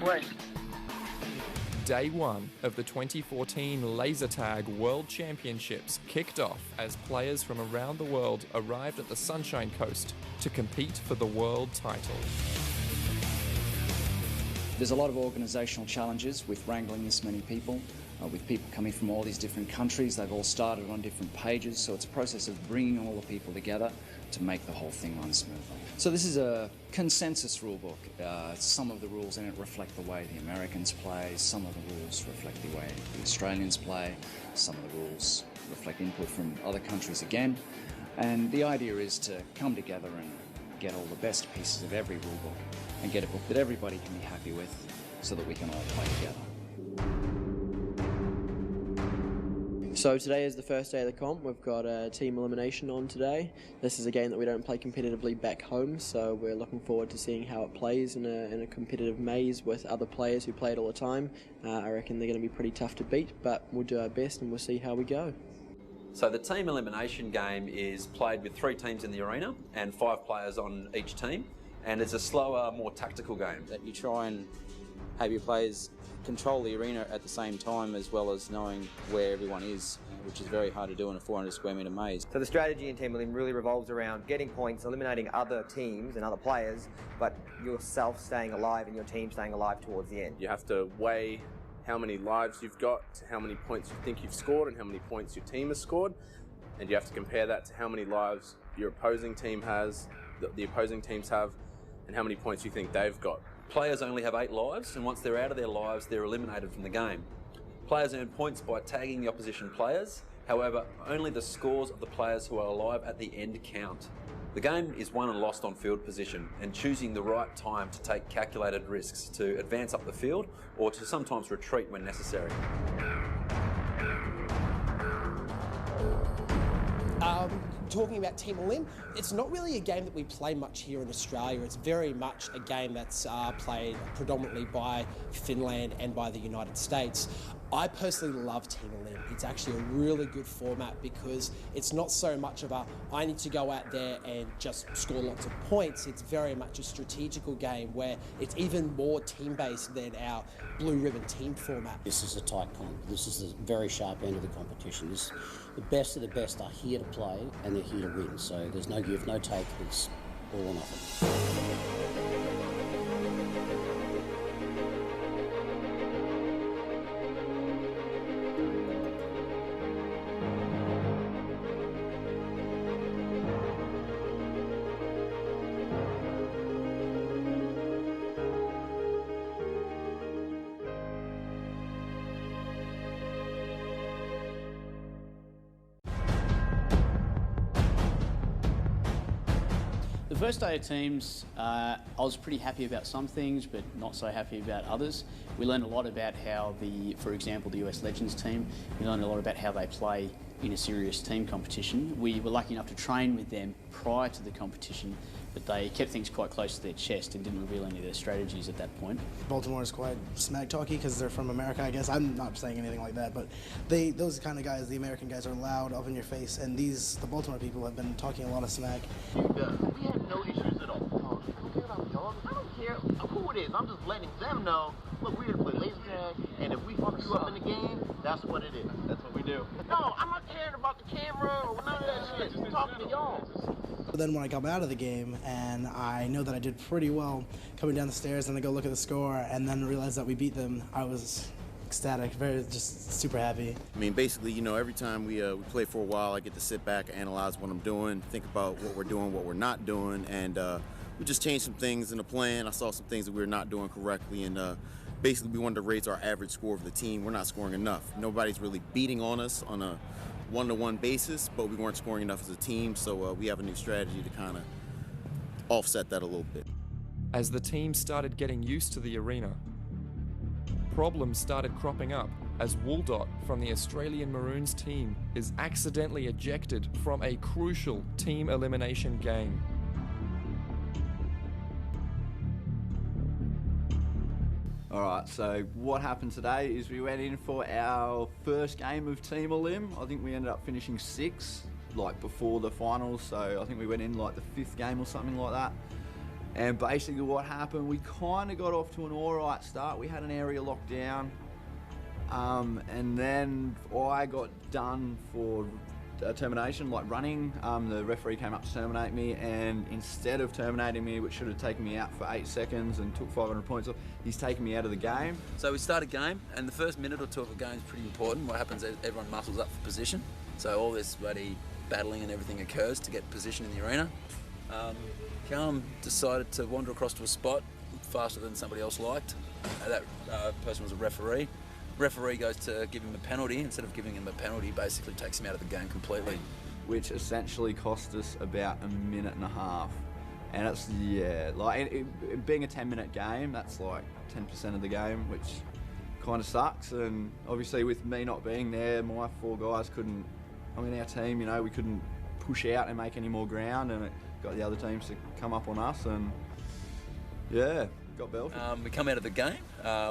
way. Day one of the 2014 Laser Tag World Championships kicked off as players from around the world arrived at the Sunshine Coast to compete for the world title. There's a lot of organisational challenges with wrangling this many people, with people coming from all these different countries. They've all started on different pages, so it's a process of bringing all the people together to make the whole thing run smoothly. So this is a consensus rulebook. Some of the rules in it reflect the way the Americans play, some of the rules reflect the way the Australians play, some of the rules reflect input from other countries again. And the idea is to come together and get all the best pieces of every rulebook and get a book that everybody can be happy with so that we can all play together. So today is the first day of the comp. We've got a team elimination on today. This is a game that we don't play competitively back home, so we're looking forward to seeing how it plays in a competitive maze with other players who play it all the time. I reckon they're going to be pretty tough to beat, but we'll do our best and we'll see how we go. So the team elimination game is played with 3 teams in the arena and 5 players on each team, and it's a slower, more tactical game. That you try and have your players control the arena at the same time, as well as knowing where everyone is, which is very hard to do in a 400 square metre maze. So the strategy in Team Elim really revolves around getting points, eliminating other teams and other players, but yourself staying alive and your team staying alive towards the end. You have to weigh how many lives you've got to how many points you think you've scored and how many points your team has scored, and you have to compare that to how many lives your opposing team has, the opposing teams have, and how many points you think they've got. Players only have 8 lives, and once they're out of their lives, they're eliminated from the game. Players earn points by tagging the opposition players. However, only the scores of the players who are alive at the end count. The game is won and lost on field position and choosing the right time to take calculated risks to advance up the field or to sometimes retreat when necessary. Talking about Team Elim, it's not really a game that we play much here in Australia. It's very much a game that's played predominantly by Finland and by the United States. I personally love Team Elim. It's actually a really good format because it's not so much of a, I need to go out there and just score lots of points. It's very much a strategical game where it's even more team-based than our blue ribbon team format. This is a tight comp. This is the very sharp end of the competition. The best of the best are here to play and they're here to win. So there's no give, no take. It's all or nothing. The first day of teams, I was pretty happy about some things, but not so happy about others. We learned a lot about how for example, the US Legends team, we learned a lot about how they play in a serious team competition. We were lucky enough to train with them prior to the competition, but they kept things quite close to their chest and didn't reveal any of their strategies at that point. Baltimore is quite smack talky because they're from America, I guess. I'm not saying anything like that, but those kind of guys, the American guys, are loud, up in your face, and the Baltimore people have been talking a lot of smack. We have no issues at all. I don't care about dogs. I don't care who it is. I'm just letting them know, look, we're here to play laser tag, and if we fuck you up in the game, that's what it is. That's what we do. No, I'm not caring about the camera or none of that shit. I'm talking to y'all. But then when I come out of the game and I know that I did pretty well coming down the stairs and I go look at the score and then realize that we beat them, I was ecstatic, just super happy. I mean, basically, you know, every time we play for a while, I get to sit back, analyze what I'm doing, think about what we're doing, what we're not doing, and we just changed some things in the plan. I saw some things that we were not doing correctly, and basically we wanted to raise our average score of the team. We're not scoring enough. Nobody's really beating on us on a one-to-one basis, but we weren't scoring enough as a team, so we have a new strategy to kind of offset that a little bit. As the team started getting used to the arena, problems started cropping up as Wooldot from the Australian Maroons team is accidentally ejected from a crucial team elimination game. Alright, so what happened today is we went in for our first game of Team Elim. I think we ended up finishing 6, like before the finals, so I think we went in like the 5th game or something like that. And basically what happened, we kind of got off to an alright start. We had an area lockdown, and then I got done for termination, like running. The referee came up to terminate me, and instead of terminating me, which should have taken me out for 8 seconds and took 500 points off, he's taken me out of the game. So we start a game, and the first minute or two of a game is pretty important. What happens is everyone muscles up for position. So all this bloody battling and everything occurs to get position in the arena. Callum decided to wander across to a spot faster than somebody else liked. That person was a referee. Referee goes to give him a penalty. Instead of giving him a penalty, basically takes him out of the game completely. Which essentially cost us about a minute and a half. And it's, yeah, like it being a 10-minute game, that's like 10% of the game, which kind of sucks. And obviously with me not being there, my 4 guys couldn't, our team, you know, we couldn't push out and make any more ground, and it got the other teams to come up on us, and yeah, got belted. We come out of the game,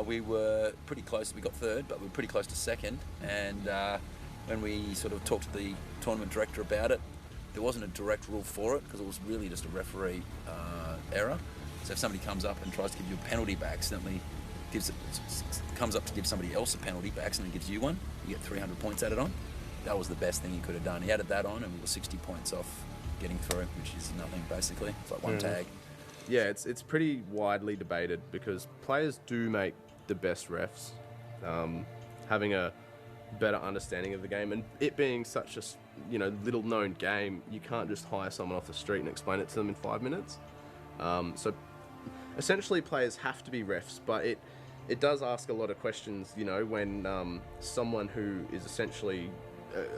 we were pretty close, we got 3rd, but we were pretty close to 2nd, and when we sort of talked to the tournament director about it, there wasn't a direct rule for it, because it was really just a referee error. So if somebody comes up and tries to give you a penalty by accidentally, comes up to give somebody else a penalty by accidentally gives you one, you get 300 points added on. That was the best thing he could have done. He added that on, and we were 60 points off getting through, which is nothing basically. It's like one tag. Yeah, it's pretty widely debated because players do make the best refs, having a better understanding of the game, and it being such a little known game, you can't just hire someone off the street and explain it to them in 5 minutes. So essentially players have to be refs, but it does ask a lot of questions, when someone who is essentially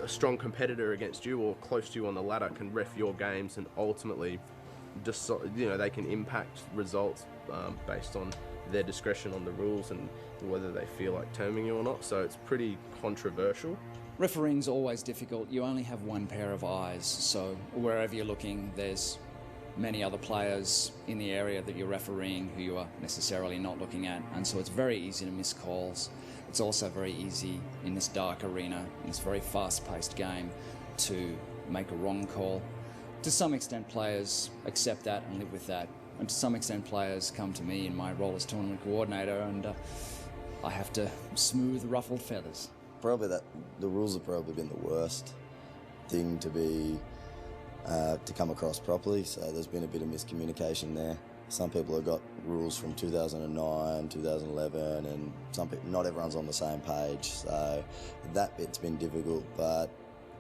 a strong competitor against you or close to you on the ladder can ref your games, and ultimately they can impact results based on their discretion on the rules and whether they feel like terming you or not. So it's pretty controversial. Refereeing's always difficult. You only have one pair of eyes, so wherever you're looking, there's many other players in the area that you're refereeing who you are necessarily not looking at, and so it's very easy to miss calls. It's also very easy in this dark arena, in this very fast-paced game, to make a wrong call. To some extent, players accept that and live with that, and to some extent, players come to me in my role as tournament coordinator, and I have to smooth ruffled feathers. Probably the rules have probably been the worst thing to come across properly, so there's been a bit of miscommunication there. Some people have got rules from 2009, 2011, and some people, not everyone's on the same page, so that bit's been difficult, but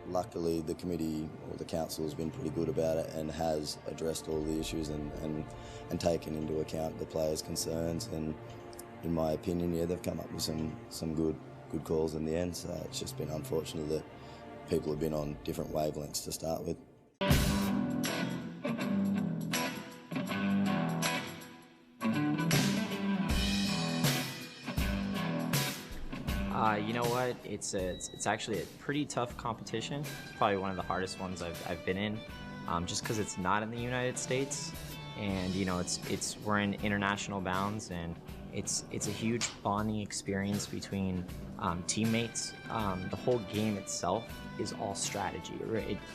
luckily the committee or the council has been pretty good about it and has addressed all the issues and taken into account the players' concerns, and in my opinion, yeah, they've come up with some good calls in the end, so it's just been unfortunate that people have been on different wavelengths to start with. You know what? It's actually a pretty tough competition. It's probably one of the hardest ones I've been in, just because it's not in the United States, and we're in international bounds, and it's a huge bonding experience between teammates. The whole game itself is all strategy.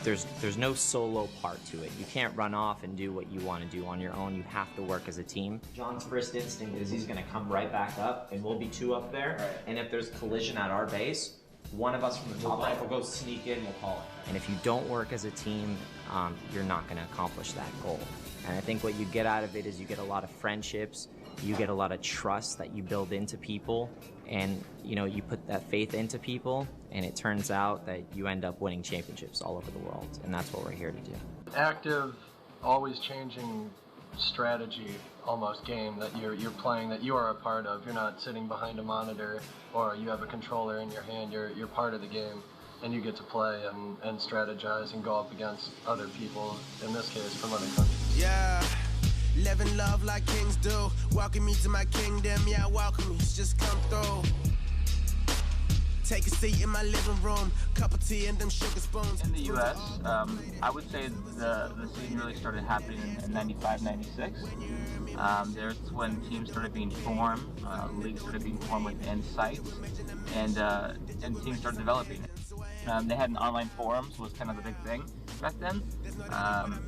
There's no solo part to it. You can't run off and do what you want to do on your own. You have to work as a team. John's first instinct is he's going to come right back up, and we'll be 2 up there. Right. And if there's collision at our base, one of us from the top line will go sneak in, we'll call it. And if you don't work as a team, you're not going to accomplish that goal. And I think what you get out of it is you get a lot of friendships, you get a lot of trust that you build into people, and you put that faith into people, and it turns out that you end up winning championships all over the world, and that's what we're here to do. Active, always changing strategy, almost game that you're playing, that you are a part of. You're not sitting behind a monitor or you have a controller in your hand. You're part of the game, and you get to play and strategize and go up against other people, in this case from other countries. Yeah. Living love like kings do. Welcome me to my kingdom, yeah, welcome me, just come through. Take a seat in my living room, cup of tea and them sugar spoons. In the U.S., I would say the scene really started happening in 95, 96. There's when teams started being formed, leagues started being formed within sites, and teams started developing. They had an online forums was kind of the big thing. expect in.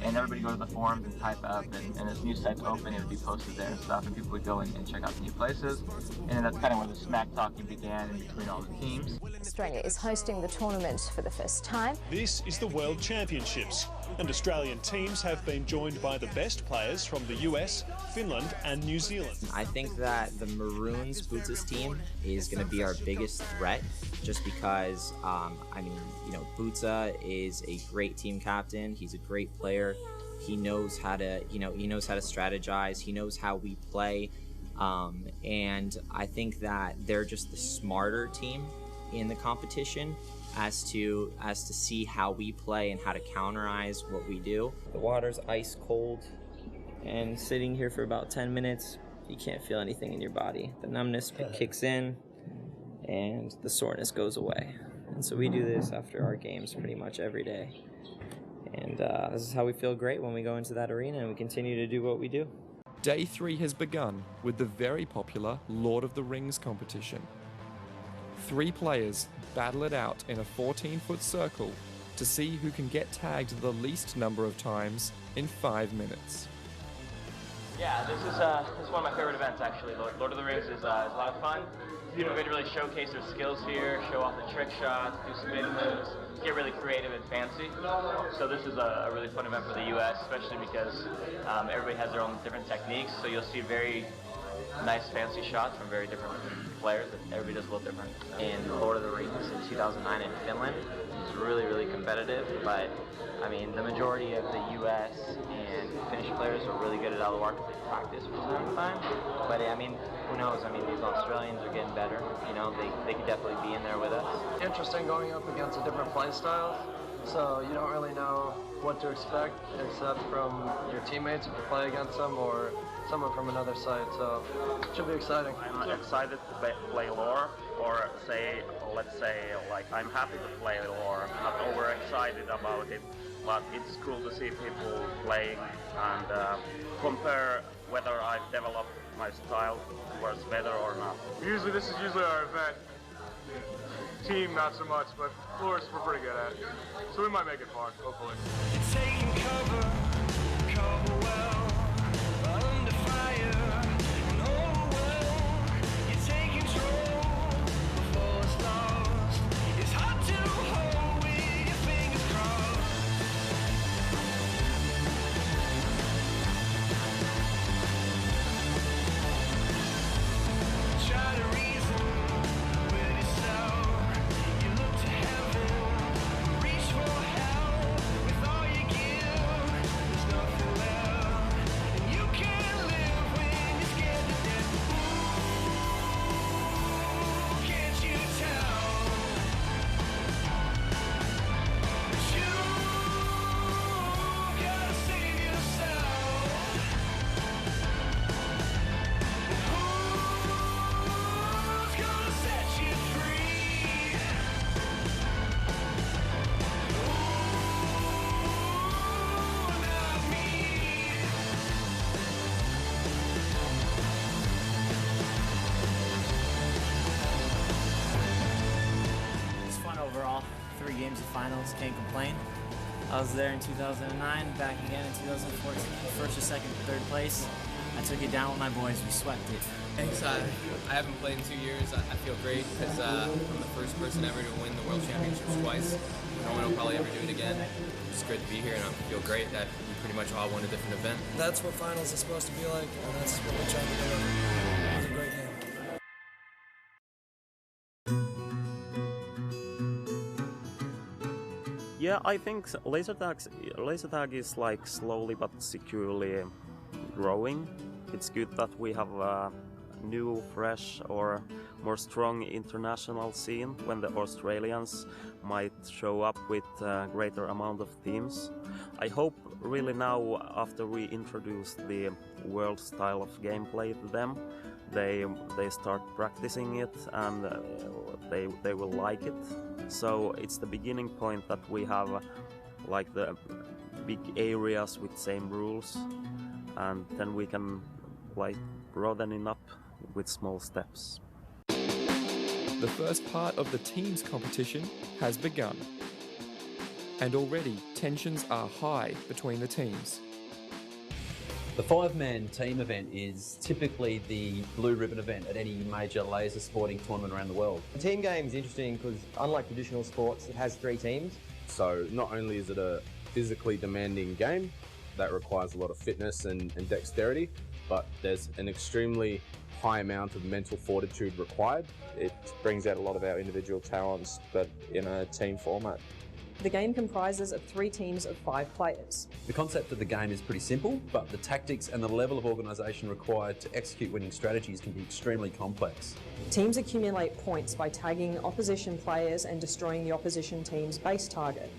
And everybody go to the forums and type up, and as new sites open, it would be posted there and stuff, and people would go and check out the new places. And then that's kind of where the smack talking began in between all the teams. Australia is hosting the tournament for the first time. This is the World Championships, and Australian teams have been joined by the best players from the US, Finland and New Zealand. I think that the Maroons Boots' team is going to be our biggest threat, just because, Boots is a great team captain. He's a great player. He knows how to, he knows how to strategize. He knows how we play. And I think that they're just the smarter team in the competition as to see how we play and how to counterize what we do. The water's ice cold, and sitting here for about 10 minutes, you can't feel anything in your body. The numbness kicks in, and the soreness goes away. And so we do this after our games pretty much every day. And this is how we feel great when we go into that arena and we continue to do what we do. Day 3 has begun with the very popular Lord of the Rings competition. 3 players battle it out in a 14-foot circle to see who can get tagged the least number of times in 5 minutes. Yeah, this is one of my favorite events, actually. Lord of the Rings is a lot of fun. People get to really showcase their skills here, show off the trick shots, do some big moves, get really creative and fancy. So this is a really fun event for the U.S., especially because everybody has their own different techniques. So you'll see very nice, fancy shots from very different players, and everybody does a little different. In Lord of the Rings in 2009 in Finland, it was really, really competitive, but the majority of the U.S. and Finnish players are really good at LOR because they practice from time to time. But who knows? These Australians are getting better. They could definitely be in there with us. Interesting going up against the different play styles. So you don't really know what to expect except from your teammates if you play against them or someone from another side. So it should be exciting. I'm excited to play lore, or let's say I'm happy to play lore. I'm not overexcited about it, but it's cool to see people playing and compare whether I've developed my style towards better or not. This is usually our event. Team, not so much, but floors we're pretty good at. So we might make it far, hopefully. Taking cover well, under fire, and overwhelmed. You take control before it's lost. It's hard to hold with your fingers crossed. Try to reason with yourself. You look to heaven, reach for help. With all you give, there's nothing left. And you can't live when you're scared to death. Ooh, can't you tell that you gotta save yourself? Who's gonna set you free? Not me. It's fun overall. 3 games of finals, can't complain. I was there in 2009, back again in 2014. First or second, third place. I took it down with my boys, we swept it. Thanks. I haven't played in 2 years. I feel great because I'm the first person ever to win the World Championships twice. No one will probably ever do it again. It's great to be here, and I feel great that we pretty much all won a different event. That's what finals is supposed to be like, and that's what we tried to deliver. It was a great game. Yeah, I think laser tag is slowly but securely growing. It's good that we have a new, fresh or more strong international scene when the Australians might show up with a greater amount of teams. I hope really now, after we introduce the world style of gameplay to them, they start practicing it and they will like it. So it's the beginning point that we have the big areas with same rules, and then we can broaden it up with small steps. The first part of the teams competition has begun. and already tensions are high between the teams. The 5-man team event is typically the blue ribbon event at any major laser sporting tournament around the world. The team game is interesting because unlike traditional sports, it has 3 teams. So not only is it a physically demanding game that requires a lot of fitness and dexterity, but there's an extremely high amount of mental fortitude required. It brings out a lot of our individual talents, but in a team format. The game comprises of 3 teams of 5 players. The concept of the game is pretty simple, but the tactics and the level of organisation required to execute winning strategies can be extremely complex. Teams accumulate points by tagging opposition players and destroying the opposition team's base target.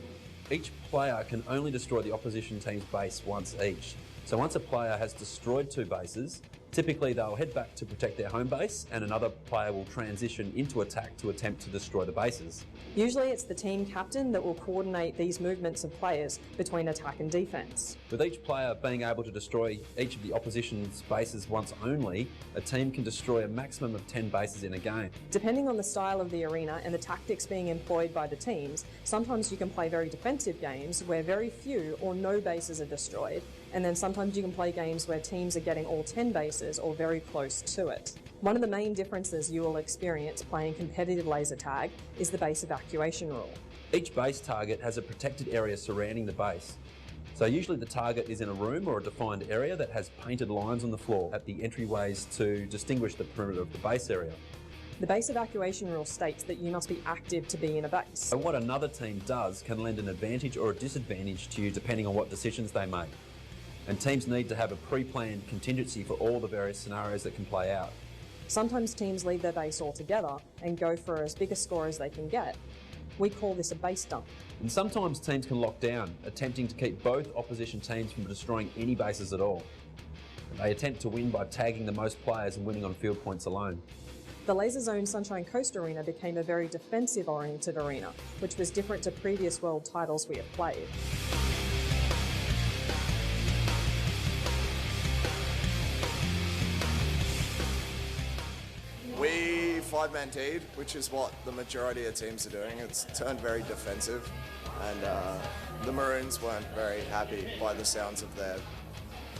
Each player can only destroy the opposition team's base once each. So once a player has destroyed 2 bases, typically they'll head back to protect their home base and another player will transition into attack to attempt to destroy the bases. Usually it's the team captain that will coordinate these movements of players between attack and defence. With each player being able to destroy each of the opposition's bases once only, a team can destroy a maximum of 10 bases in a game. Depending on the style of the arena and the tactics being employed by the teams, sometimes you can play very defensive games where very few or no bases are destroyed, and then sometimes you can play games where teams are getting all 10 bases or very close to it. One of the main differences you will experience playing competitive laser tag is the base evacuation rule. Each base target has a protected area surrounding the base. So usually the target is in a room or a defined area that has painted lines on the floor at the entryways to distinguish the perimeter of the base area. The base evacuation rule states that you must be active to be in a base. So what another team does can lend an advantage or a disadvantage to you depending on what decisions they make. And teams need to have a pre-planned contingency for all the various scenarios that can play out. Sometimes teams leave their base altogether and go for as big a score as they can get. We call this a base dump. And sometimes teams can lock down, attempting to keep both opposition teams from destroying any bases at all. They attempt to win by tagging the most players and winning on field points alone. The Laser Zone Sunshine Coast Arena became a very defensive-oriented arena, which was different to previous world titles we have played. We 5-man teed, which is what the majority of teams are doing. It's turned very defensive, and the Maroons weren't very happy by the sounds of their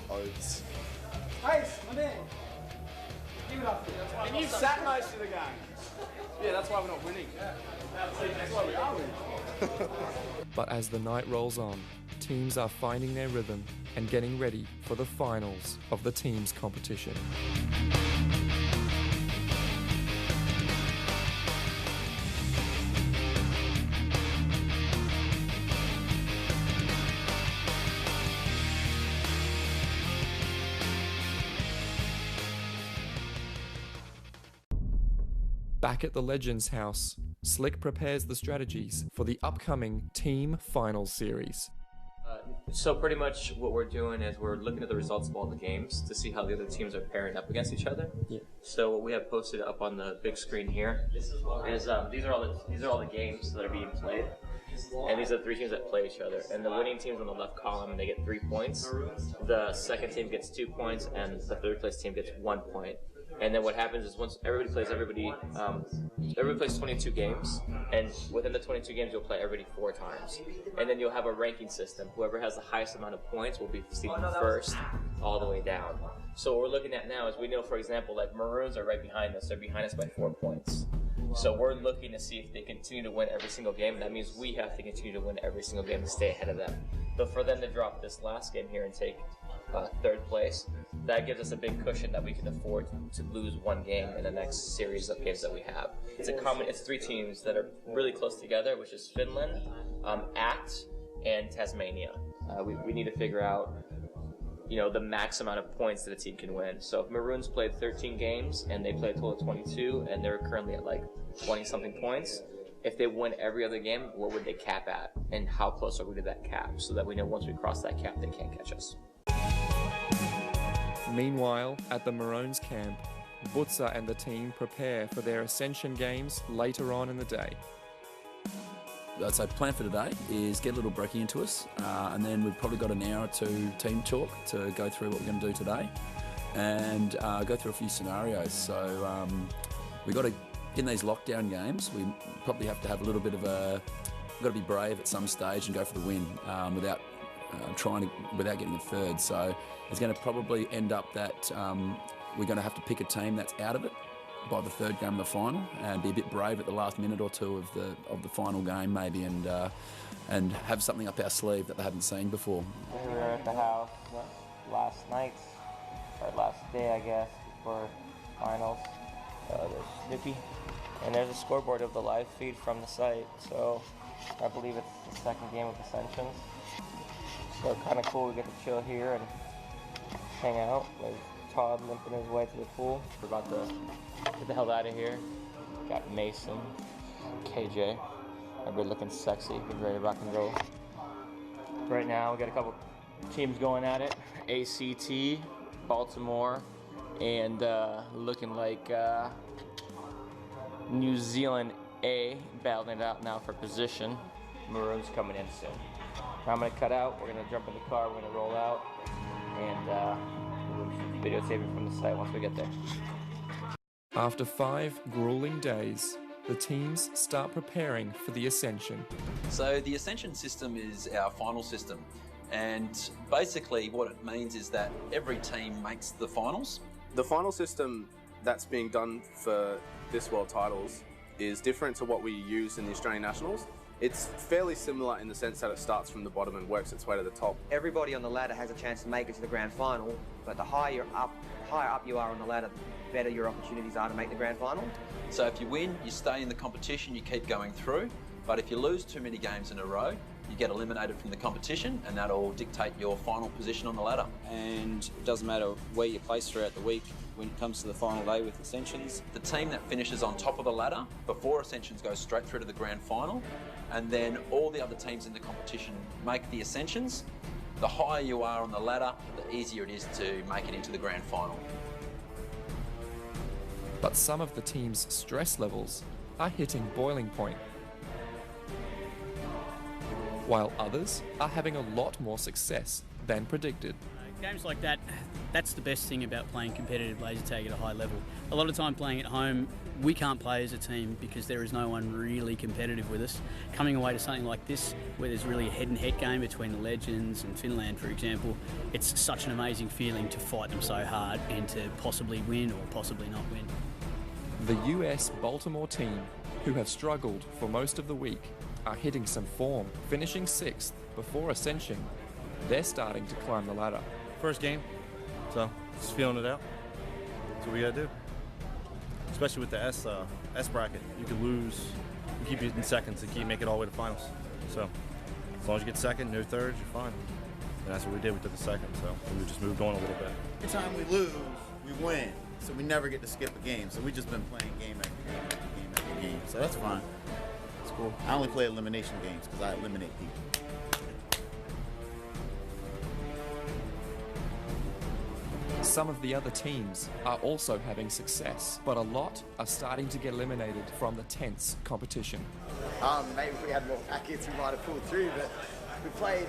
oaths. Hey, my man. Give it up. And you've sat most of the game. Yeah, that's why we're not winning. That's why we are winning. But as the night rolls on, teams are finding their rhythm and getting ready for the finals of the teams competition. Back at the Legends house, Slick prepares the strategies for the upcoming Team Finals series. So pretty much what we're doing is we're looking at the results of all the games to see how the other teams are pairing up against each other. Yeah. So what we have posted up on the big screen here is these are all the games that are being played. And these are the 3 teams that play each other. And the winning teams on the left column, they get 3 points. The second team gets 2 points, and the third place team gets 1 point. And then what happens is once everybody plays 22 games, and within the 22 games you'll play everybody 4 times. And then you'll have a ranking system. Whoever has the highest amount of points will be seen first all the way down. So what we're looking at now is we know, for example, like Maroons are right behind us. They're behind us by 4 points. So we're looking to see if they continue to win every single game. That means we have to continue to win every single game to stay ahead of them. But for them to drop this last game here and take 3rd place, that gives us a big cushion that we can afford to lose 1 game in the next series of games that we have. It's 3 teams that are really close together, which is Finland, ACT, and Tasmania. We need to figure out, the max amount of points that a team can win. So if Maroons played 13 games and they played a total of 22, and they're currently at like 20-something points, if they win every other game, what would they cap at? And how close are we to that cap? So that we know once we cross that cap, they can't catch us. Meanwhile, at the Maroons camp, Butza and the team prepare for their Ascension games later on in the day. I'd say plan for today is get a little brekkie into us, and then we've probably got an hour or 2 team talk to go through what we're going to do today, and go through a few scenarios. So we've got to, in these lockdown games, we probably have to have a little bit of a got to be brave at some stage and go for the win without getting a third. So it's going to probably end up that we're going to have to pick a team that's out of it by the third game of the final, and be a bit brave at the last minute or two of the final game maybe, and have something up our sleeve that they haven't seen before. We were at the house last night, or last day I guess, before finals. There's Snoopy, and there's a scoreboard of the live feed from the site, so I believe it's the second game of Ascensions. So kind of cool, we get to chill here and hang out with Todd limping his way to the pool. We're about to get the hell out of here. Got Mason, KJ. Everybody looking sexy, getting ready to rock and roll. Right now, we got a couple teams going at it. ACT, Baltimore, and looking like New Zealand A battling it out now for position. Maroons coming in soon. I'm gonna cut out, we're gonna jump in the car, we're gonna roll out, and we'll videotape it from the site once we get there. After 5 grueling days, the teams start preparing for the Ascension. So the Ascension system is our final system, and basically what it means is that every team makes the finals. The final system that's being done for this World Titles is different to what we use in the Australian Nationals. It's fairly similar in the sense that it starts from the bottom and works its way to the top. Everybody on the ladder has a chance to make it to the grand final, but the higher up you are on the ladder, the better your opportunities are to make the grand final. So if you win, you stay in the competition, you keep going through, but if you lose too many games in a row, you get eliminated from the competition, and that'll dictate your final position on the ladder. And it doesn't matter where you place throughout the week when it comes to the final day with Ascensions. The team that finishes on top of the ladder before Ascensions goes straight through to the grand final, and then all the other teams in the competition make the Ascensions. The higher you are on the ladder, the easier it is to make it into the grand final. But some of the team's stress levels are hitting boiling point, while others are having a lot more success than predicted. Games like that, that's the best thing about playing competitive laser tag at a high level. A lot of time playing at home, we can't play as a team because there is no one really competitive with us. Coming away to something like this, where there's really a head-and-head game between the Legends and Finland, for example, it's such an amazing feeling to fight them so hard and to possibly win or possibly not win. The US Baltimore team, who have struggled for most of the week, are hitting some form, finishing 6th before Ascension. They're starting to climb the ladder. First game, so just feeling it out. That's what we gotta do. Especially with the S bracket, you could lose, you keep it in seconds and keep making it all the way to finals. So as long as you get second, no thirds, you're fine. And that's what we did. We took the second, so we just moved on a little bit. Every time we lose, we win. So we never get to skip a game. So we just been playing game after game after game after game. So that's fine. It's cool. I only play elimination games because I eliminate people. Some of the other teams are also having success, but a lot are starting to get eliminated from the tense competition. Maybe if we had more packets, we might have pulled through, but we played,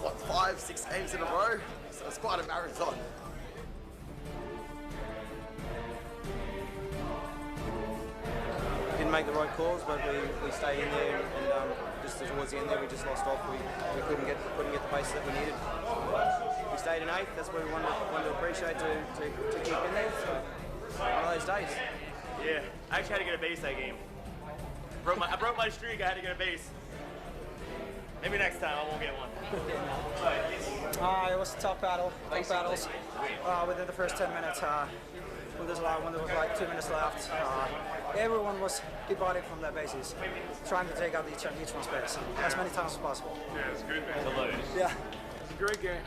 what, 5-6 games in a row? So it's quite a marathon. Didn't make the right calls, but we stayed in there, and just towards the end there, we just lost off. We couldn't get the base that we needed. We stayed in 8th. That's what we wanted to appreciate to keep in there. So one of those days. Yeah, I actually had to get a base that game. I broke my streak. I had to get a base. Maybe next time I won't get one. It was a tough battle. Tough battles. Within the first 10 minutes, when there was like 2 minutes left, everyone was departing from their bases, trying to take out each one's base as many times as possible. Yeah, it's a good game. Yeah. It's a great game.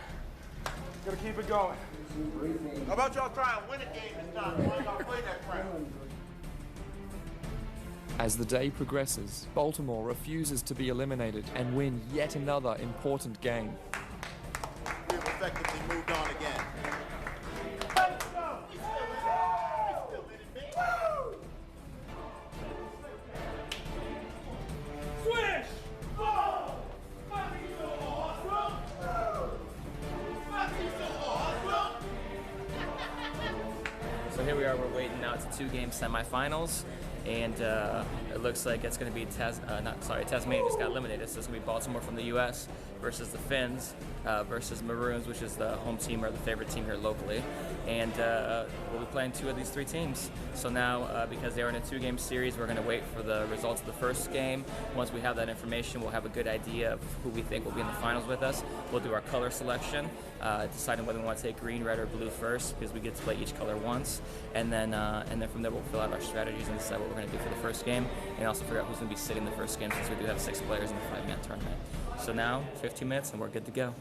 Gotta keep it going. How about y'all try and win a game this time? Why y'all play that crap? As the day progresses, Baltimore refuses to be eliminated and win yet another important game. We've effectively moved on again. So here we are, we're waiting now to 2-game semifinals. and it looks like it's going to be Tasmania just got eliminated, so it's going to be Baltimore from the U.S. versus the Finns versus Maroons, which is the home team or the favorite team here locally, and we'll be playing 2 of these 3 teams. So now, because they're in a 2-game series, we're going to wait for the results of the first game. Once we have that information, we'll have a good idea of who we think will be in the finals with us. We'll do our color selection, deciding whether we want to take green, red, or blue first, because we get to play each color once, and then from there we'll fill out our strategies and decide what we're going to do for the first game, and also figure out who's going to be sitting the first game, since we do have 6 players in the 5-man tournament. So now, 15 minutes, and we're good to go.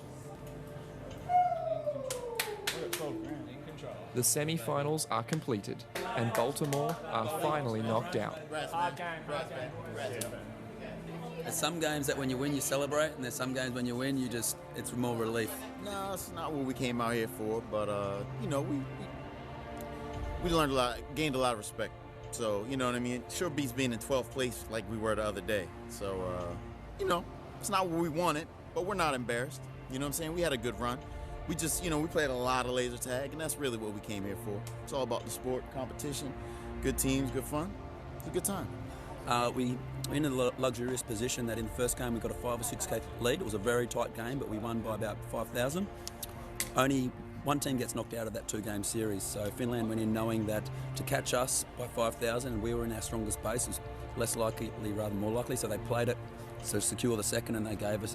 The semi-finals are completed, and Baltimore are finally knocked out. There's some games that when you win, you celebrate, and there's some games when you win, it's more relief. No, that's not what we came out here for, but, you know, we learned a lot, gained a lot of respect. So, you know what I mean? Sure beats being in 12th place like we were the other day. So, you know, it's not what we wanted, but we're not embarrassed. You know what I'm saying? We had a good run. We just, you know, we played a lot of laser tag, and that's really what we came here for. It's all about the sport, competition, good teams, good fun. It's a good time. We were in a luxurious position that in the first game we got a 5 or 6K lead. It was a very tight game, but we won by about 5,000. Only one team gets knocked out of that 2-game series. So Finland went in knowing that to catch us by 5,000, and we were in our strongest base, was less likely rather more likely. So they played it to secure the second, and they gave us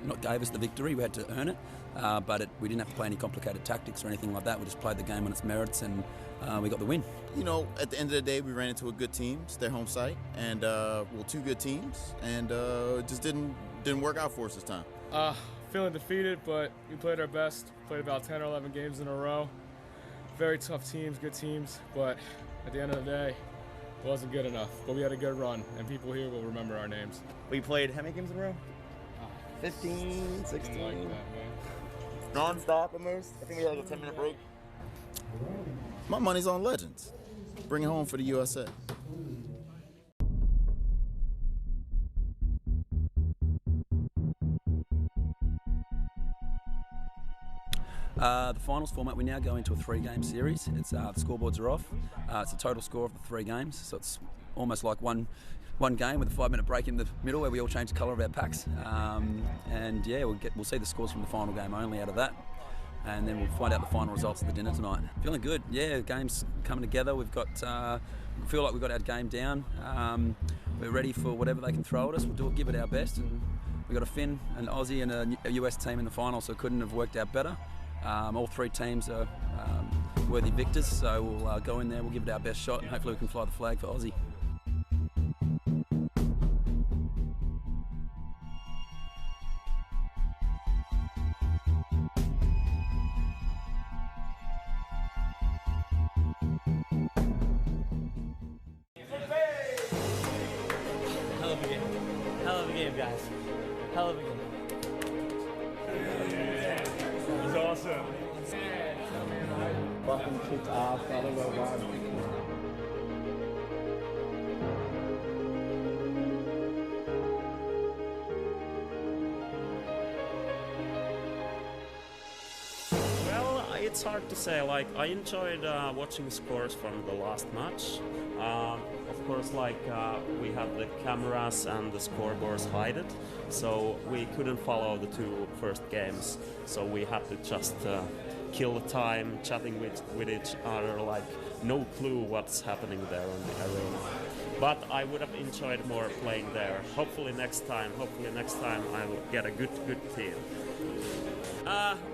the victory. We had to earn it, but we didn't have to play any complicated tactics or anything like that. We just played the game on its merits, and we got the win. You know, at the end of the day, we ran into a good team. It's their home site, and 2 good teams, and it just didn't work out for us this time. Feeling defeated, but we played our best. Played about 10 or 11 games in a row. Very tough teams, good teams, but at the end of the day, it wasn't good enough. But we had a good run, and people here will remember our names. We played how many games in a row? 15, 16. Like that, man. Non-stop almost. I think we had like a 10-minute break. My money's on Legends. Bring it home for the USA. The finals format, we now go into a 3-game series. It's the scoreboards are off. It's a total score of the 3 games, so it's almost like one game with a 5-minute break in the middle where we all change the colour of our packs. And yeah, we'll see the scores from the final game only out of that, and then we'll find out the final results of the dinner tonight. Feeling good, yeah. The game's coming together. We've got, feel like we've got our game down. We're ready for whatever they can throw at us. We'll give it our best, and we got a Finn, an Aussie, and a US team in the final, so it couldn't have worked out better. All 3 teams are worthy victors, so we'll go in there, we'll give it our best shot, and hopefully we can fly the flag for Aussie. Hell of a game. Hell of a game, guys. Hell of a game. It was awesome. Fucking kicked ass, brother. Well done. Well, it's hard to say. Like, I enjoyed watching the scores from the last match. Of course, we had the cameras and the scoreboards hidden, so we couldn't follow the 2 first games. So we had to just kill the time chatting with each other, like no clue what's happening there in the arena. But I would have enjoyed more playing there. Hopefully next time I will get a good team.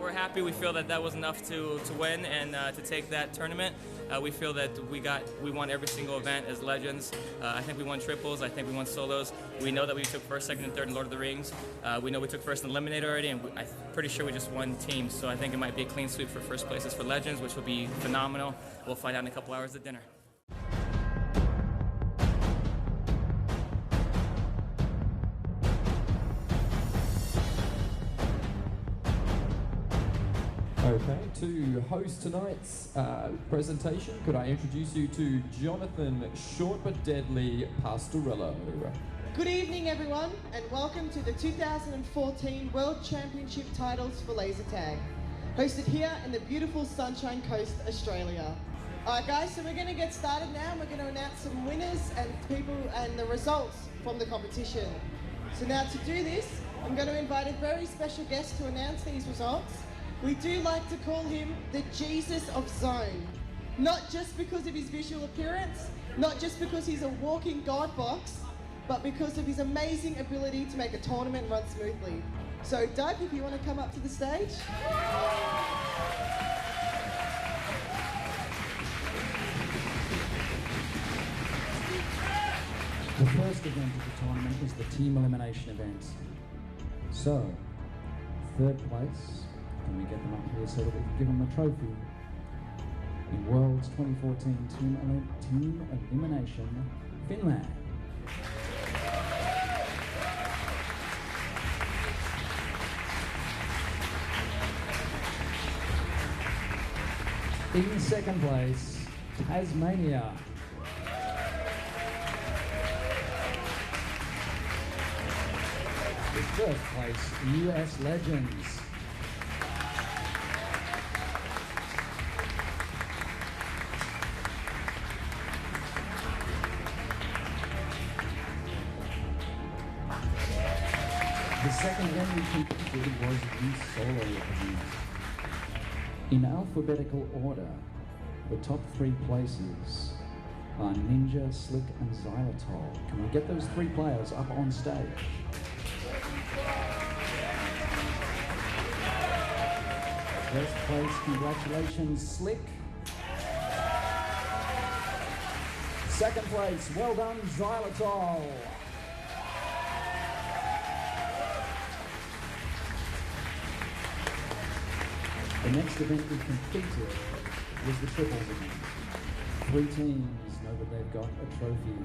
We're happy. We feel that was enough to win and to take that tournament. We feel that we won every single event as Legends. I think we won triples. I think we won solos. We know that we took first, second, and third in Lord of the Rings. We know we took first in Eliminator already, and I'm pretty sure we just won teams. So I think it might be a clean sweep for first places for Legends, which will be phenomenal. We'll find out in a couple hours at dinner. Okay, to host tonight's presentation, could I introduce you to Jonathan Short but Deadly Pastorello. Good evening, everyone, and welcome to the 2014 World Championship titles for laser tag, hosted here in the beautiful Sunshine Coast, Australia. Alright guys, so we're going to get started now and we're going to announce some winners and people and the results from the competition. So now to do this, I'm going to invite a very special guest to announce these results. We do like to call him the Jesus of Zone. Not just because of his visual appearance, not just because he's a walking God box, but because of his amazing ability to make a tournament run smoothly. So Doug, if you want to come up to the stage. The first event of the tournament is the team elimination event. So, third place, can we get them up here so that we can give them a trophy? In Worlds 2014 Team Elimination, Finland. In second place, Tasmania. In first place, US Legends. The second event we competed was the solo event. In alphabetical order, the top 3 places are Ninja, Slick and Xylitol. Can we get those 3 players up on stage? First place, congratulations, Slick. Second place, well done, Xylitol. The next event we completed was the triples event. 3 teams know that they've got a trophy.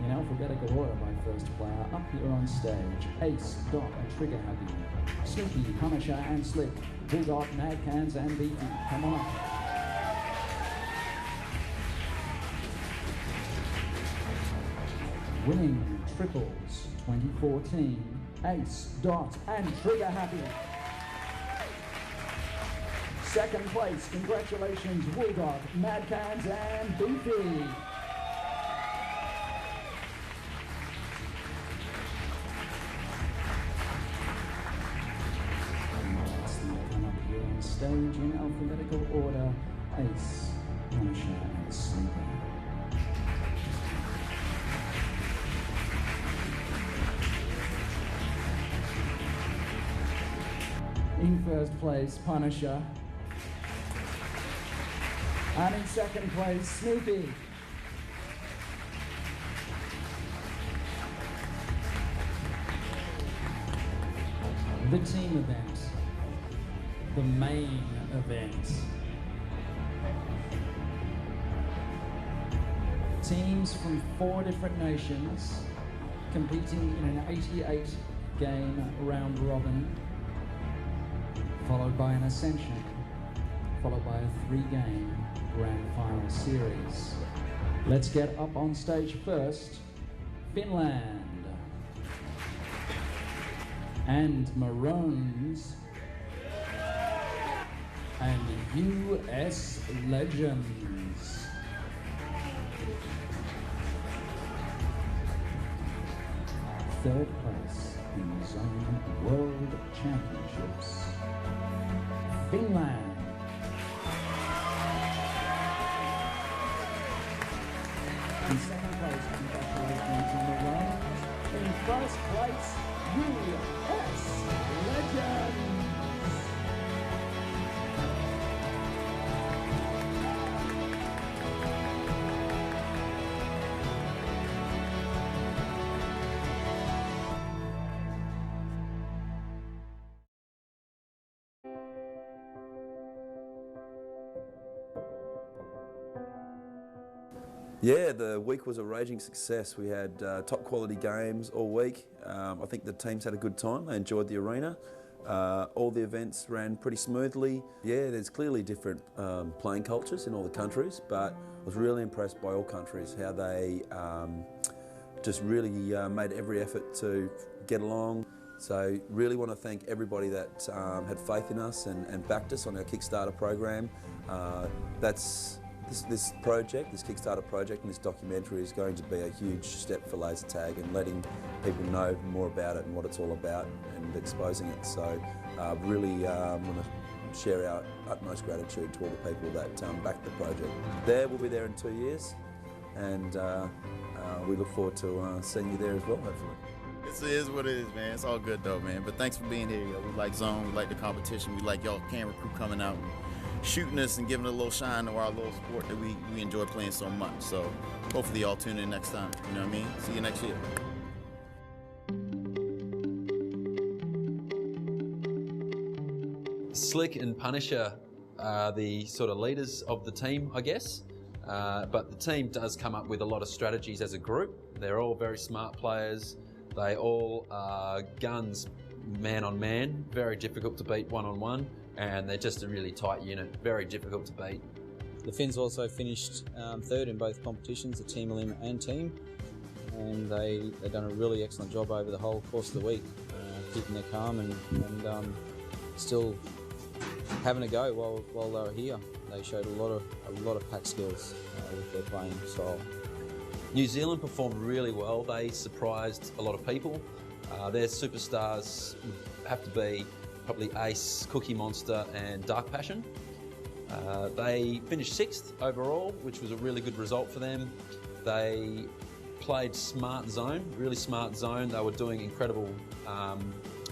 In alphabetical order by first player, up here on stage, Ace, Dot and Trigger Happy, Snoopy, Punisher and Slick, Bulldog, Mad Cans and Beefy. Come on up. Winning triples 2014, Ace, Dot and Trigger Happy. Second place, congratulations, Bulldog, Mad Cans and Beefy. Come up here on stage in alphabetical order, Ace, Punisher and Sleeper. In first place, Punisher. And in second place, Snoopy. The team event, the main event. Teams from 4 different nations competing in an 88-game round robin, followed by an ascension, followed by a 3-game grand final series. Let's get up on stage first, Finland and Maroons and US Legends. Third place in the Zone World Championships, Finland. In second place, congratulations on the run. In first place, US Legends. Yeah, the week was a raging success. We had top quality games all week. I think the teams had a good time. They enjoyed the arena. All the events ran pretty smoothly. Yeah, there's clearly different playing cultures in all the countries, but I was really impressed by all countries, how they just really made every effort to get along. So really want to thank everybody that had faith in us and backed us on our Kickstarter program. That's This project, this Kickstarter project and this documentary is going to be a huge step for laser tag and letting people know more about it and what it's all about and exposing it. So really want to share our utmost gratitude to all the people that backed the project. We'll be there in 2 years, and we look forward to seeing you there as well, hopefully. It is what it is, man. It's all good though, man. But thanks for being here. Yo. We like Zone, we like the competition, we like y'all camera crew coming out and shooting us and giving a little shine to our little sport that we enjoy playing so much. So hopefully y'all tune in next time. You know what I mean? See you next year. Slick and Punisher are the sort of leaders of the team, I guess. But the team does come up with a lot of strategies as a group. They're all very smart players. They all are guns man on man, very difficult to beat one-on-one, and they're just a really tight unit, very difficult to beat. The Finns also finished third in both competitions, the team elim and team, and they've done a really excellent job over the whole course of the week, keeping their calm and still having a go while they were here. They showed a lot of pack skills with their playing style. New Zealand performed really well. They surprised a lot of people. Their superstars would have to be probably Ace, Cookie Monster and Dark Passion. They finished 6th overall, which was a really good result for them. They played smart zone, really smart zone. They were doing incredible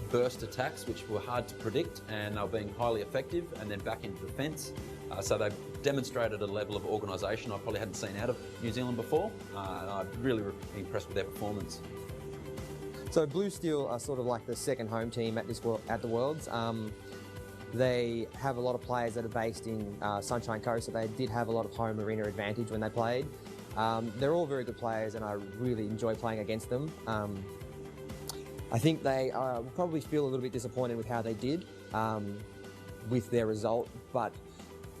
burst attacks, which were hard to predict, and they were being highly effective, and then back into defence. So they've demonstrated a level of organisation I probably hadn't seen out of New Zealand before, and I'm really impressed with their performance. So Blue Steel are sort of like the second home team at the Worlds. They have a lot of players that are based in Sunshine Coast, so they did have a lot of home arena advantage when they played. They're all very good players, and I really enjoy playing against them. I think they probably feel a little bit disappointed with how they did with their result, but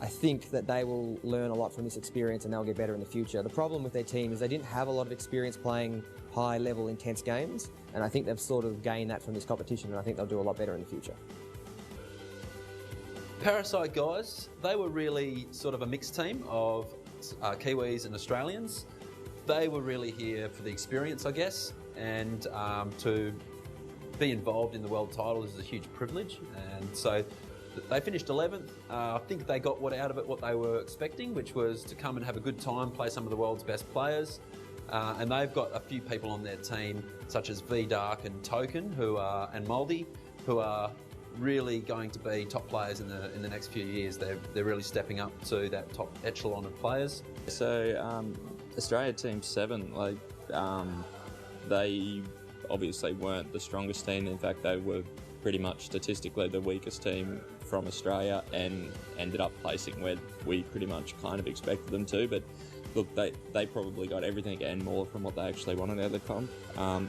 I think that they will learn a lot from this experience and they'll get better in the future. The problem with their team is they didn't have a lot of experience playing high-level, intense games, and I think they've sort of gained that from this competition, and I think they'll do a lot better in the future. Parasite guys, they were really sort of a mixed team of Kiwis and Australians. They were really here for the experience, I guess, and to be involved in the world title is a huge privilege, and so they finished 11th. I think they got out of it what they were expecting, which was to come and have a good time, play some of the world's best players. And they've got a few people on their team, such as V-Dark and Token, and Mouldy, who are really going to be top players in the next few years. They're really stepping up to that top echelon of players. So Australia Team 7, they obviously weren't the strongest team. In fact, they were pretty much statistically the weakest team from Australia and ended up placing where we pretty much kind of expected them to. But look, they probably got everything and more from what they actually wanted out of the comp.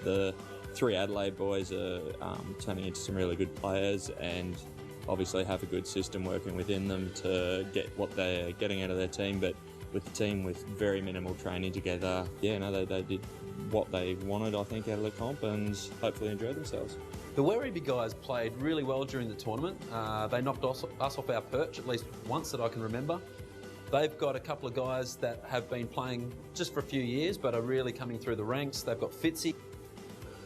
The 3 Adelaide boys are turning into some really good players and obviously have a good system working within them to get what they're getting out of their team. But with the team with very minimal training together, they did what they wanted, I think, out of the comp and hopefully enjoyed themselves. The Werribee guys played really well during the tournament. They knocked us off our perch at least once that I can remember. They've got a couple of guys that have been playing just for a few years but are really coming through the ranks. They've got Fitzy,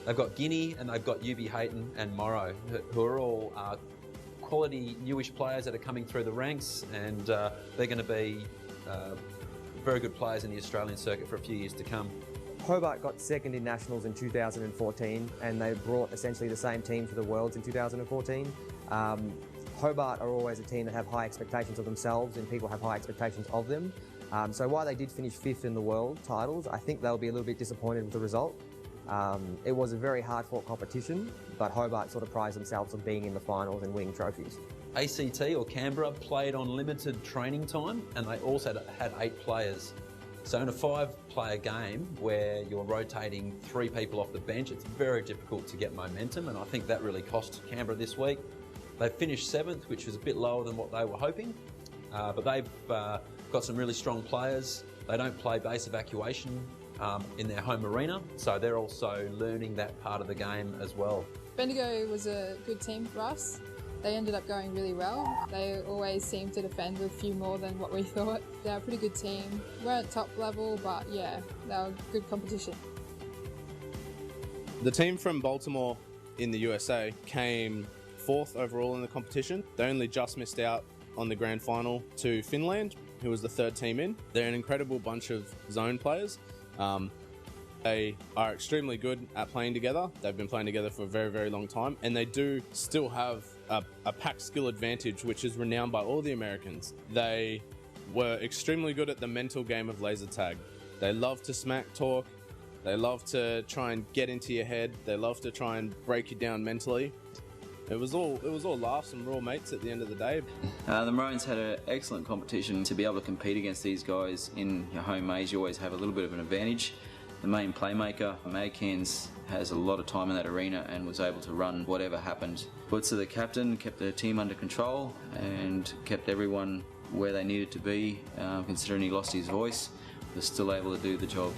they've got Guinea, and they've got Yubi Hayton and Morrow, who are all quality newish players that are coming through the ranks, and they're going to be very good players in the Australian circuit for a few years to come. Hobart got second in Nationals in 2014, and they brought essentially the same team to the Worlds in 2014. Hobart are always a team that have high expectations of themselves, and people have high expectations of them. So while they did finish 5th in the world titles, I think they'll be a little bit disappointed with the result. It was a very hard-fought competition, but Hobart sort of prized themselves on being in the finals and winning trophies. ACT or Canberra played on limited training time, and they also had 8 players. So in a 5-player game where you're rotating 3 people off the bench, it's very difficult to get momentum, and I think that really cost Canberra this week. They finished 7th, which was a bit lower than what they were hoping, but they've got some really strong players. They don't play base evacuation in their home arena, so they're also learning that part of the game as well. Bendigo was a good team for us. They ended up going really well. They always seemed to defend with a few more than what we thought. They're a pretty good team. Weren't top level, but yeah, they were good competition. The team from Baltimore in the USA came 4th overall in the competition. They only just missed out on the grand final to Finland, who was the 3rd team in. They're an incredible bunch of zone players. They are extremely good at playing together. They've been playing together for a very, very long time, and they do still have a pack skill advantage, which is renowned by all the Americans. They were extremely good at the mental game of laser tag. They love to smack talk. They love to try and get into your head. They love to try and break you down mentally. It was all laughs and raw mates at the end of the day. The Maroons had an excellent competition. To be able to compete against these guys in your home maze, you always have a little bit of an advantage. The main playmaker, Madkins, has a lot of time in that arena and was able to run whatever happened. Butzer, the captain, kept the team under control and kept everyone where they needed to be, considering he lost his voice, was still able to do the job.